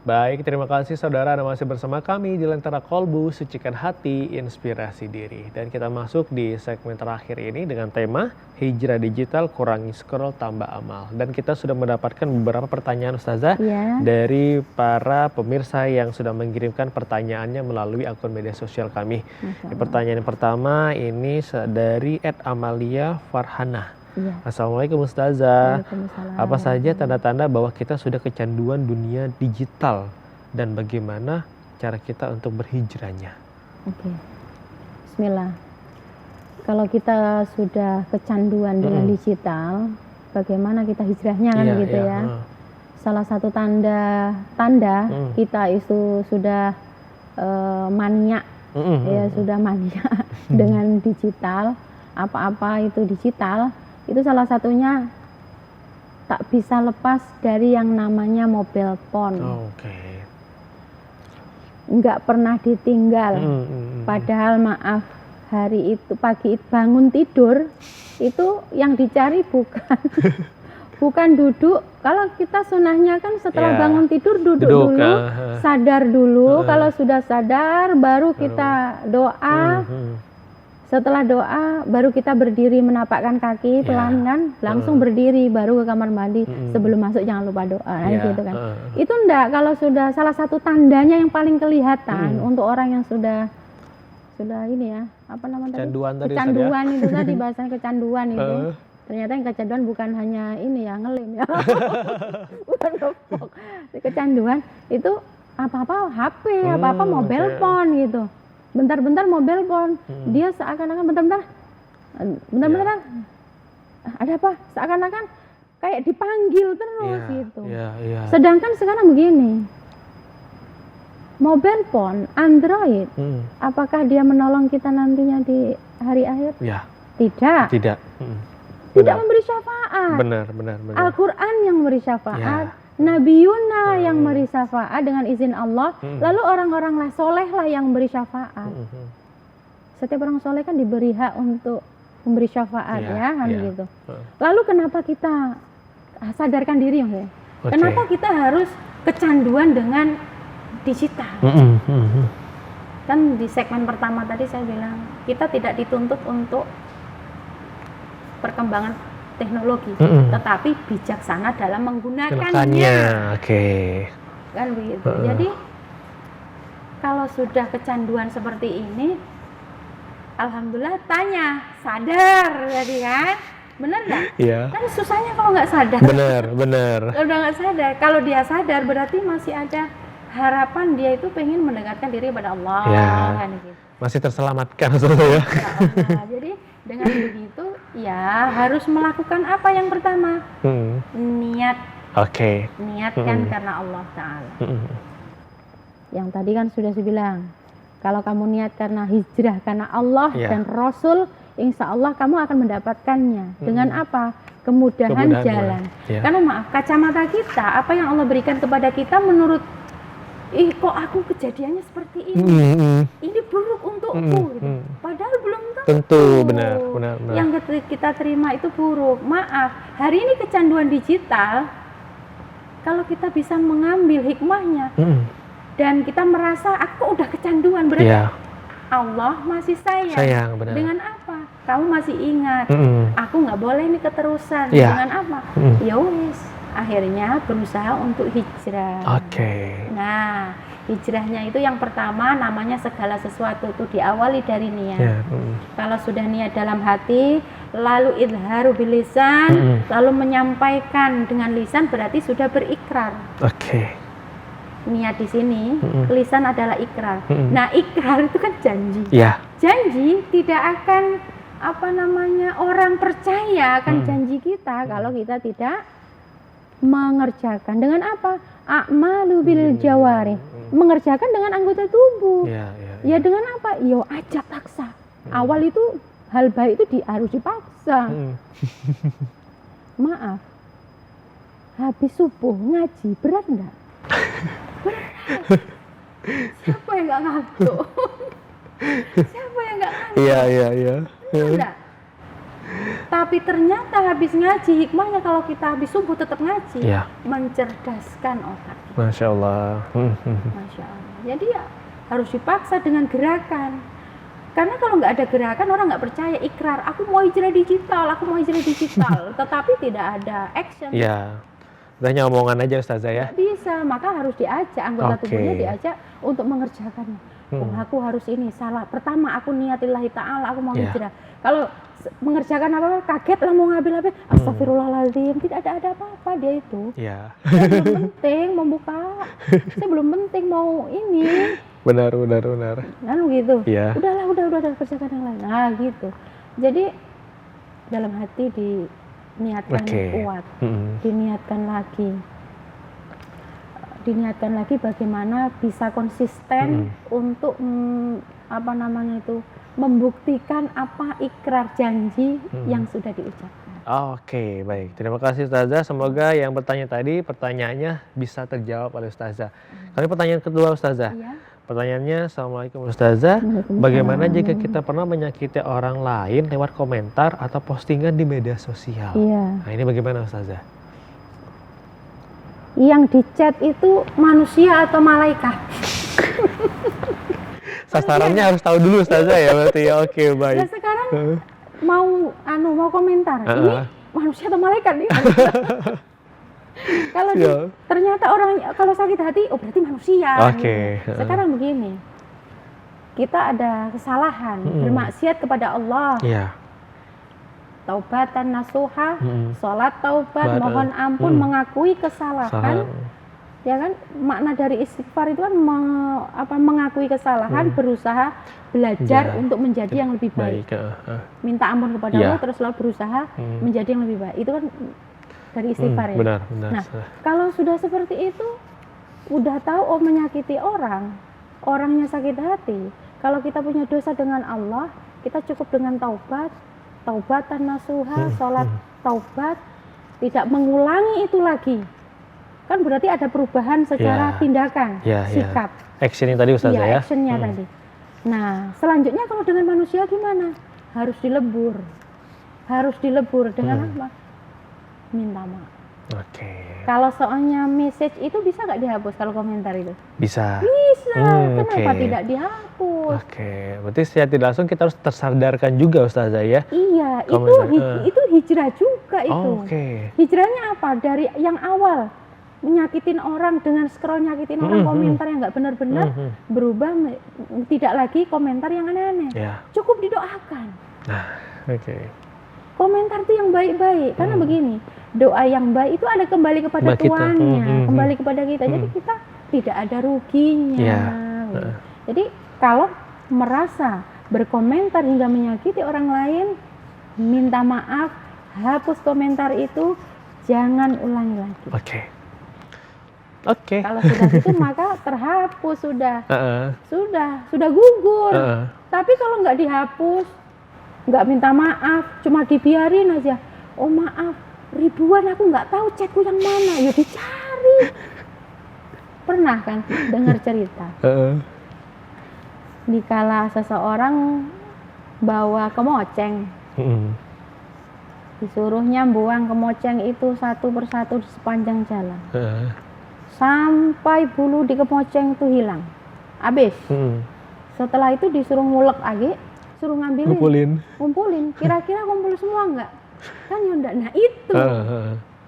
A: Baik, terima kasih saudara Anda masih bersama kami di Lentera Kolbu, sucikan hati, inspirasi diri. Dan kita masuk di segmen terakhir ini dengan tema hijrah digital, kurangi scroll, tambah amal. Dan kita sudah mendapatkan beberapa pertanyaan Ustazah dari para pemirsa yang sudah mengirimkan pertanyaannya melalui akun media sosial kami. Pertanyaan yang pertama ini dari @Amalia Farhana. Assalamualaikum Ustazah. Apa saja tanda-tanda bahwa kita sudah kecanduan dunia digital dan bagaimana cara kita untuk berhijrahnya?
C: Bismillah. Kalau kita sudah kecanduan dengan digital, bagaimana kita hijrahnya kan gitu ya. Salah satu tanda kita itu sudah mania, sudah mania dengan digital, apa-apa itu digital. Itu salah satunya tak bisa lepas dari yang namanya mobile phone. Nggak pernah ditinggal. Padahal maaf, hari itu pagi bangun tidur itu yang dicari bukan duduk. Kalau kita sunahnya kan setelah bangun tidur duduk dulu, sadar dulu. Kalau sudah sadar baru kita doa. Setelah doa baru kita berdiri menapakkan kaki pelan kan, langsung berdiri baru ke kamar mandi. Sebelum masuk jangan lupa doa gitu kan. Itu enggak, kalau sudah salah satu tandanya yang paling kelihatan untuk orang yang sudah ini ya, apa namanya tadi? Kecanduan itu tadi, bahasan kecanduan itu. Ternyata yang kecanduan bukan hanya ini ya, ngelim ya. Bukan ngepok. Kecanduan itu apa-apa HP, apa-apa mobile phone gitu. Bentar-bentar mobile phone, dia seakan-akan bentar-bentar ada apa? Seakan-akan kayak dipanggil terus gitu. Sedangkan sekarang begini, mobile phone, Android, apakah dia menolong kita nantinya di hari akhir? Tidak. Tidak memberi syafaat.
A: Benar.
C: Al-Quran yang memberi syafaat. Nabi Yuna yang memberi syafaat dengan izin Allah, lalu orang-orang soleh lah yang memberi syafaat. setiap orang soleh kan diberi hak untuk memberi syafaat
A: Iya,
C: ya kan
A: iya.
C: gitu. Lalu kenapa kita sadarkan diri ya?
A: Oke.
C: Kenapa kita harus kecanduan dengan digital? Kan di segmen pertama tadi saya bilang kita tidak dituntut untuk perkembangan teknologi, tetapi bijaksana dalam menggunakannya.
A: Oke.
C: Kan begitu. Jadi kalau sudah kecanduan seperti ini, alhamdulillah tanya sadar jadi kan, bener nggak?
A: Iya.
C: Kan susahnya kalau nggak sadar.
A: Benar.
C: Kalau udah nggak sadar, kalau dia sadar berarti masih ada harapan dia itu pengen mendekatkan diri kepada Allah.
A: Ya.
C: Kan gitu.
A: Masih terselamatkan Ustazah ya.
C: Ya Allah. Jadi dengan begitu ya harus melakukan apa yang pertama? Niat.
A: Oke.
C: Niatkan karena Allah Ta'ala. Yang tadi kan sudah saya bilang, kalau kamu niat karena hijrah karena Allah
A: Iya.
C: dan Rasul, insya Allah kamu akan mendapatkannya. Dengan apa? Kemudahan jalan.
A: Iya.
C: Karena maaf, kacamata kita, apa yang Allah berikan kepada kita menurut, kok aku kejadiannya seperti ini, ini buruk untukku. Gitu. Padahal belum
A: Tentu, benar.
C: yang kita terima itu buruk. Maaf, hari ini kecanduan digital, kalau kita bisa mengambil hikmahnya, dan kita merasa aku udah kecanduan, berarti
A: Iya.
C: Allah masih sayang.
A: Sayang, benar.
C: Dengan apa? Kamu masih ingat, aku nggak boleh nih keterusan.
A: Iya.
C: Dengan apa? Ya wis, akhirnya berusaha untuk hijrah.
A: Oke.
C: Nah, hijrahnya itu yang pertama namanya segala sesuatu itu diawali dari niat.
A: Ya.
C: Kalau sudah niat dalam hati, lalu idharu bilisan, lalu menyampaikan dengan lisan berarti sudah berikrar.
A: Oke.
C: Niat di sini, lisan adalah ikrar. Nah, ikrar itu kan janji.
A: Ya.
C: Janji tidak akan orang percaya akan janji kita kalau kita tidak mengerjakan. Dengan apa? A'malu bil jawari. Mengerjakan dengan anggota tubuh.
A: Ya.
C: Ya dengan apa? Yo ajak paksa. Awal itu hal baik itu harus dipaksa. Maaf. Habis subuh ngaji berat enggak? Berat. Siapa yang nggak ngantuk? Siapa yang nggak ngantuk?
A: Iya.
C: Enggak. Tapi ternyata habis ngaji, hikmahnya kalau kita habis subuh tetap ngaji,
A: Iya.
C: mencerdaskan otak.
A: Masya Allah.
C: Masya Allah. Jadi ya harus dipaksa dengan gerakan. Karena kalau nggak ada gerakan, orang nggak percaya ikrar. Aku mau hijrah digital. Tetapi tidak ada action.
A: Iya. Hanya omongan aja Ustazah ya.
C: Nggak bisa, maka harus diajak anggota
A: Oke.
C: tubuhnya diajak untuk mengerjakannya. Oh, aku harus ini salah. Pertama aku niatillahi ta'ala, aku mau
A: Iya.
C: hijrah. Kalau mengerjakan apa-apa kaget lah mau ngambil apa, astagfirullahaladzim, tidak ada apa-apa dia itu.
A: Iya.
C: Saya belum penting membuka, saya belum penting mau ini.
A: Benar.
C: Lalu gitu.
A: Iya.
C: Udah kerjakan yang lain. Nah gitu. Jadi dalam hati diniatkan kuat, diniatkan lagi bagaimana bisa konsisten untuk membuktikan apa ikrar janji yang sudah diucapkan.
A: Oke, baik. Terima kasih Ustazah. Semoga yang bertanya tadi pertanyaannya bisa terjawab oleh Ustazah. Kali pertanyaan kedua Ustazah.
C: Iya.
A: Pertanyaannya, Assalamualaikum Ustazah.
C: Waalaikumsalam.
A: Bagaimana jika kita pernah menyakiti orang lain lewat komentar atau postingan di media sosial?
C: Iya.
A: Nah, ini bagaimana Ustazah?
C: Yang di chat itu manusia atau malaikat?
A: Sasarannya harus tahu dulu Ustazah ya berarti ya. Oke,
C: Nah
A: baik.
C: sekarang mau komentar, ini manusia atau malaikat nih? Kalau ternyata orang kalau sakit hati, oh berarti manusia.
A: Oke.
C: Gitu. Sekarang begini, kita ada kesalahan, bermaksiat kepada Allah.
A: Iya.
C: Taubatan nasuha, sholat taubat, mohon ampun, mengakui kesalahan. Ya kan, makna dari istighfar itu kan mengakui kesalahan, berusaha belajar untuk menjadi yang lebih baik. Minta ampun kepada Allah, terus lalu berusaha menjadi yang lebih baik. Itu kan dari istighfar ya.
A: Benar.
C: Nah, kalau sudah seperti itu, udah tahu menyakiti orang, orangnya sakit hati. Kalau kita punya dosa dengan Allah, kita cukup dengan taubatan nasuha, sholat taubat, tidak mengulangi itu lagi. Kan berarti ada perubahan secara tindakan, sikap.
A: Action yang tadi Ustazah ya.
C: Actionnya tadi. Nah, selanjutnya kalau dengan manusia gimana? Harus dilebur. Harus dilebur dengan apa? Minta maaf.
A: Oke.
C: Kalau soalnya message itu bisa nggak dihapus kalau komentar itu?
A: Bisa.
C: Bisa. Kenapa
A: Oke.
C: tidak dihapus?
A: Oke, berarti secara tidak langsung kita harus tersadarkan juga Ustazah ya.
C: Iya,
A: Komentar,
C: itu hijrah juga itu.
A: Oh, oke.
C: Hijrahnya apa? Dari yang awal menyakitin orang dengan scroll nyakitin orang, komentar yang nggak benar-benar, berubah tidak lagi komentar yang aneh-aneh.
A: Ya.
C: Cukup didoakan.
A: Nah, oke.
C: Komentar tuh yang baik-baik, karena begini, doa yang baik itu ada kembali kepada
A: Kepada kita.
C: tuannya, kembali kepada kita. Jadi kita tidak ada ruginya.
A: Ya.
C: Gitu. Jadi kalau merasa berkomentar hingga menyakiti orang lain, minta maaf, hapus komentar itu, jangan ulangi lagi.
A: Oke. Oke.
C: Kalau sudah gitu maka terhapus sudah,
A: Heeh.
C: sudah gugur.
A: Heeh.
C: Tapi kalau nggak dihapus, nggak minta maaf, cuma dibiarin aja. Oh maaf, ribuan aku nggak tahu chatku yang mana, ya dicari. Pernah kan dengar cerita?
A: Heeh.
C: Dikala seseorang bawa kemoceng, disuruhnya buang kemoceng itu satu persatu di sepanjang jalan.
A: Heeh.
C: Sampai bulu di kemoceng itu hilang, habis. Setelah itu disuruh ngulek lagi, suruh ngambilin, ngumpulin. Kira-kira kumpul semua nggak? Kan ya enggak. Nah itu.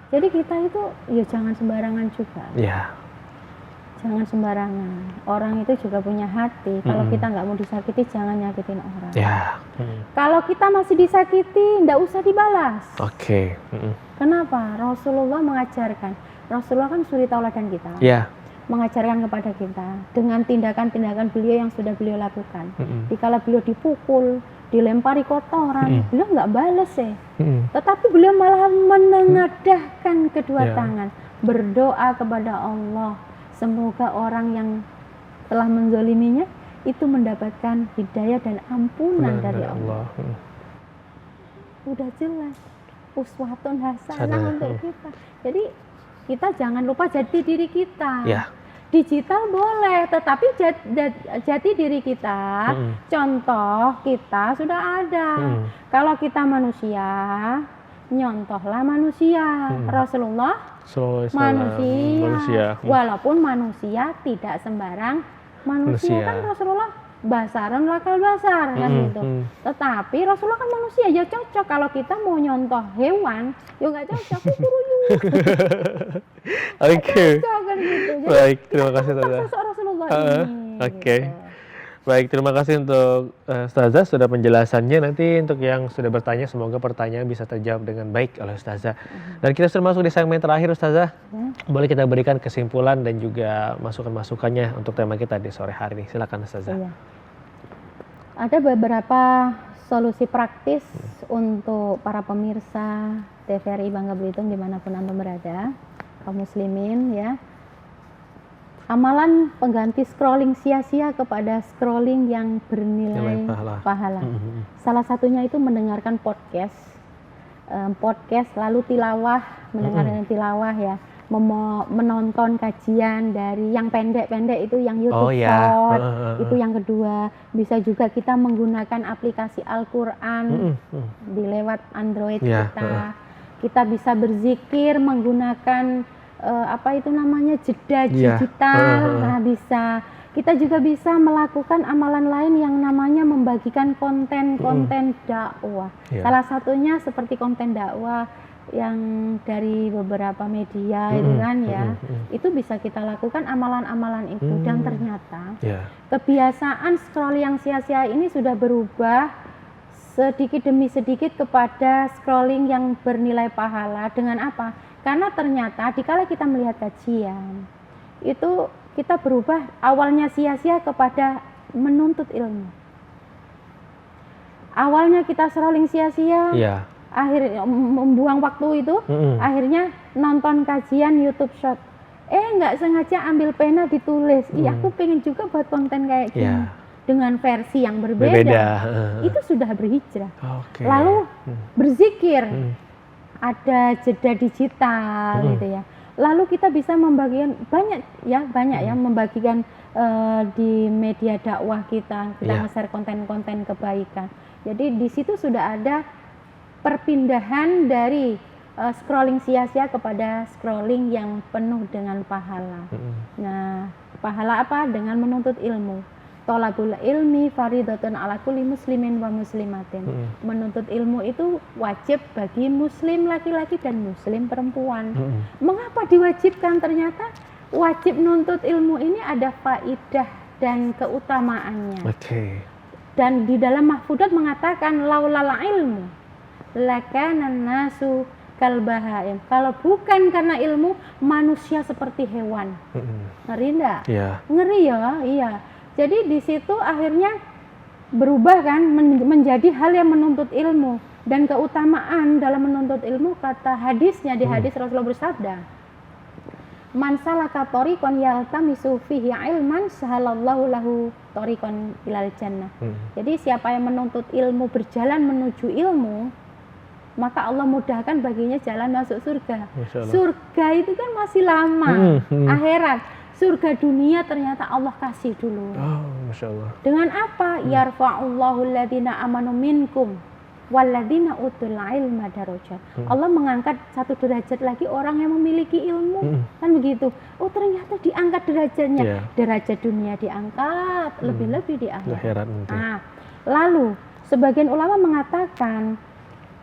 C: Jadi kita itu ya jangan sembarangan juga.
A: Ya.
C: Jangan sembarangan. Orang itu juga punya hati. Kalau kita nggak mau disakiti, jangan nyakitin orang.
A: Ya.
C: Kalau kita masih disakiti, nggak usah dibalas.
A: Oke.
C: Kenapa? Rasulullah mengajarkan. Rasulullah kan suri tauladan kita.
A: Ya.
C: Mengajarkan kepada kita dengan tindakan-tindakan beliau yang sudah beliau lakukan. Dikala beliau dipukul, dilempari kotoran, beliau nggak bales ya. Tetapi beliau malah menengadahkan kedua tangan, berdoa kepada Allah. Semoga orang yang telah menzaliminya itu mendapatkan hidayah dan ampunan dari Allah. Udah jelas, uswatun hasanah untuk kita. Jadi kita jangan lupa jati diri kita.
A: Ya.
C: Digital boleh, tetapi jati diri kita, contoh kita sudah ada. Kalau kita manusia, nyontohlah manusia. Rasulullah manusia. Walaupun manusia tidak sembarang manusia. Kan Rasulullah basarun lakal basar kan gitu. Tetapi Rasulullah kan manusia, ya cocok. Kalau kita mau nyontoh hewan, ya nggak cocok.
A: Oke.
C: Kan gitu. Jadi,
A: Baik, terima kasih Ustazah.
C: sosok Rasulullah ini.
A: Oke.
C: Gitu.
A: Baik, terima kasih untuk Ustazah sudah penjelasannya. Nanti untuk yang sudah bertanya, semoga pertanyaan bisa terjawab dengan baik oleh Ustazah. Dan kita sudah masuk di segmen terakhir Ustazah. Boleh kita berikan kesimpulan dan juga masukan-masukannya untuk tema kita di sore hari ini. Silakan Ustazah.
C: Iya. Ada beberapa solusi praktis untuk para pemirsa TVRI Bangka Belitung dimanapun Anda berada, kaum muslimin ya. Amalan pengganti scrolling sia-sia kepada scrolling yang bernilai pahala. Salah satunya itu mendengarkan podcast, lalu tilawah, mendengarkan tilawah ya, menonton kajian dari yang pendek-pendek itu, yang YouTube Short, itu yang kedua. Bisa juga kita menggunakan aplikasi Al-Quran di lewat Android kita. Kita bisa berzikir menggunakan jeda digital. Nah, bisa. Kita juga bisa melakukan amalan lain yang namanya membagikan konten dakwah. Salah satunya seperti konten dakwah yang dari beberapa media itu kan ya. Itu bisa kita lakukan amalan-amalan itu, dan ternyata kebiasaan scroll yang sia-sia ini sudah berubah sedikit demi sedikit kepada scrolling yang bernilai pahala. Dengan apa? Karena ternyata dikala kita melihat kajian itu kita berubah awalnya sia-sia kepada menuntut ilmu. Awalnya kita scrolling sia-sia, akhirnya membuang waktu itu, akhirnya nonton kajian YouTube Short. Nggak sengaja ambil pena ditulis, aku pengen juga buat konten kayak gini. Dengan versi yang berbeda. Itu sudah berhijrah. Lalu berzikir. Ada jeda digital gitu ya. Lalu kita bisa membagikan banyak ya membagikan di media dakwah kita
A: Iya.
C: nge-share konten-konten kebaikan. Jadi di situ sudah ada perpindahan dari scrolling sia-sia kepada scrolling yang penuh dengan pahala. Nah, pahala apa? Dengan menuntut ilmu. Thalabul ilmi faridatun ala kulli muslimin wa muslimatin. Menuntut ilmu itu wajib bagi muslim laki-laki dan muslim perempuan. Mengapa diwajibkan? Ternyata wajib menuntut ilmu ini ada faidah dan keutamaannya.
A: Oke.
C: Dan di dalam mahfudat mengatakan laulal ilmu lakana nasu kal bahaim. Kalau bukan karena ilmu, manusia seperti hewan. Ngeri enggak?
A: Iya.
C: Ngeri ya, iya. Jadi di situ akhirnya berubah kan menjadi hal yang menuntut ilmu, dan keutamaan dalam menuntut ilmu, kata hadisnya di hadis Rasulullah bersabda, man salaka tariqan yaltamisu fihi ilman sahalallahu lahu tariqan ilal jannah. Jadi siapa yang menuntut ilmu, berjalan menuju ilmu, maka Allah mudahkan baginya jalan masuk surga. Surga itu kan masih lama, akhirat. Surga dunia ternyata Allah kasih dulu.
A: Oh, Masya Allah.
C: Dengan apa? Yarfa'ullahu alladhina amanu minkum walladhina utul ilma darajat. Allah mengangkat satu derajat lagi orang yang memiliki ilmu. Kan begitu. Oh, ternyata diangkat derajatnya. Derajat dunia diangkat, lebih-lebih diangkat.
A: Akhirat nanti.
C: Nah, lalu sebagian ulama mengatakan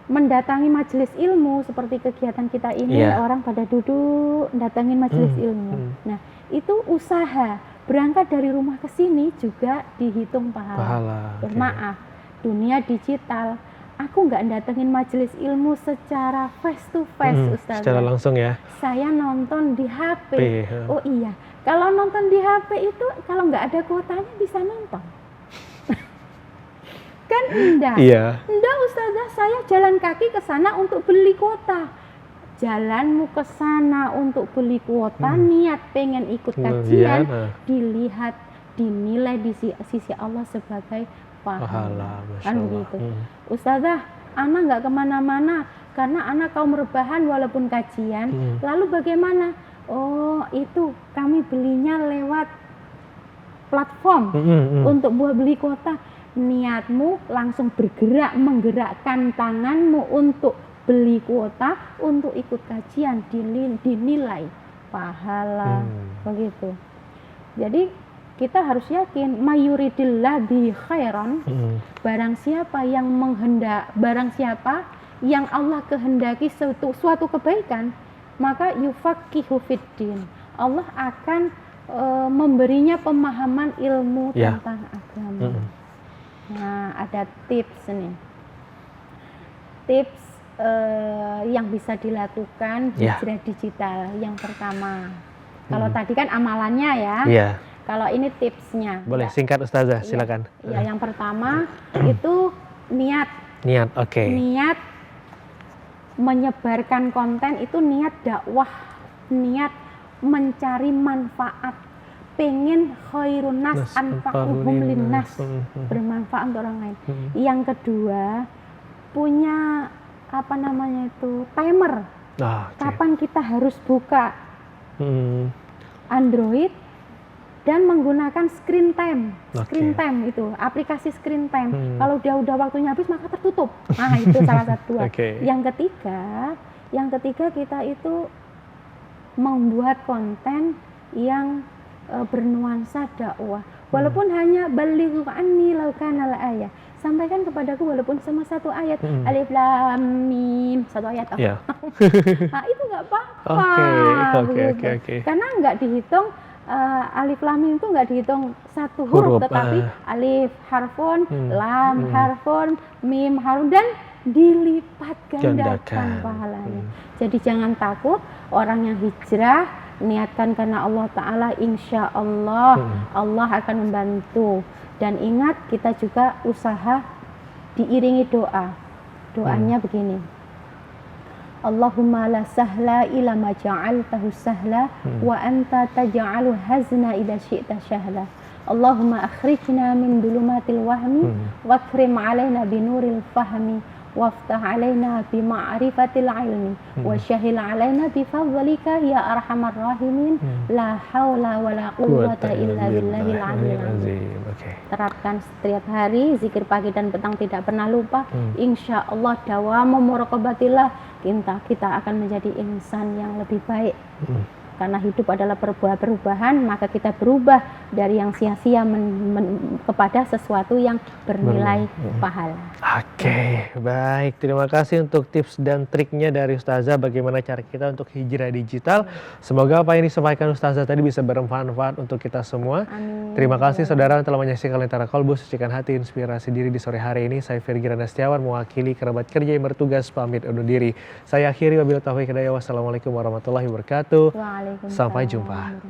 C: mendatangi majelis ilmu seperti kegiatan kita ini, orang pada duduk datangin majelis ilmu. Nah, itu usaha berangkat dari rumah ke sini juga dihitung pahala. Bermaaf, dunia digital, aku nggak datengin majelis ilmu secara face to face, Ustaz.
A: Secara langsung ya.
C: Saya nonton di HP. Oh iya, kalau nonton di HP itu kalau nggak ada kuotanya bisa nonton. Kan indah.
A: Iya.
C: Enggak, Ustazah, saya jalan kaki ke sana untuk beli kuota. Jalanmu ke sana untuk beli kuota, niat pengen ikut kajian, dilihat, dinilai di sisi Allah sebagai pahala. Kan begitu. Ustazah, anak nggak kemana-mana karena anak kaum rebahan walaupun kajian. Lalu bagaimana? Oh, itu kami belinya lewat platform untuk buat beli kuota. Niatmu langsung bergerak, menggerakkan tanganmu untuk beli kuota, untuk ikut kajian, dinilai pahala. Begitu. Jadi kita harus yakin mayuridillah bi khairan, barang siapa yang barang siapa yang Allah kehendaki suatu kebaikan, maka yufaqihu fiddin. Allah akan memberinya pemahaman ilmu tentang agama. Nah, ada tips nih. Tips yang bisa dilakukan hijrah digital. Yang pertama, kalau tadi kan amalannya ya.
A: Iya.
C: Kalau ini tipsnya.
A: Boleh singkat Ustazah, silakan.
C: Ya, yang pertama itu niat.
A: Niat, oke.
C: Niat menyebarkan konten itu niat dakwah, niat mencari manfaat, pengen khairun nas anfa'uhum linnas, bermanfaat untuk orang lain. Yang kedua, punya timer. Kapan kita harus buka Android dan menggunakan screen time. Screen time itu, aplikasi screen time. Kalau dia udah waktunya habis maka tertutup. Nah, itu salah satu. Yang ketiga kita itu membuat konten yang bernuansa dakwah. Walaupun hanya balighu anni law kana al-ayah. Sampaikan kepadaku walaupun sama satu ayat. Alif lam mim, satu ayat. Nah, itu enggak apa-apa. Oke. Karena enggak dihitung alif lam mim itu enggak dihitung satu huruf, tetapi alif harfun, lam harfun, mim harfun, dan dilipat gandakan pahalanya. Jadi jangan takut, orang yang hijrah niatkan karena Allah Ta'ala, insya Allah Allah akan membantu. Dan ingat, kita juga usaha diiringi doa. Doanya begini, Allahumma la sahla ila ma ja'altahu sahla wa anta taj'alu hazna ila syi'ta sahla. Allahumma akhrijna min dulumatil wahmi wa akrim alaina binuril fahmi waftah alaina bima'rifatil ilmi wa syahil alaina bifadlika ya arhamar rahimin la haula wala quwwata illa billahil aliyyil azim. Terapkan setiap hari, zikir pagi dan petang tidak pernah lupa. Insya Allah dawamu muraqabatillah, kita akan menjadi insan yang lebih baik. Karena hidup adalah perubahan, maka kita berubah dari yang sia-sia kepada sesuatu yang bernilai pahala.
A: Oke, baik. Terima kasih untuk tips dan triknya dari Ustazah bagaimana cara kita untuk hijrah digital. Semoga apa yang disampaikan Ustazah tadi bisa bermanfaat untuk kita semua.
C: Amin.
A: Terima kasih saudara telah menyaksikan Lentera Kolbu, sucikan hati, inspirasi diri di sore hari ini. Saya Ferry Girana Setiawan mewakili kerabat kerja yang bertugas pamit undur diri. Saya akhiri wabillahi taufiq hidayah. Wassalamualaikum warahmatullahi wabarakatuh. Sampai jumpa.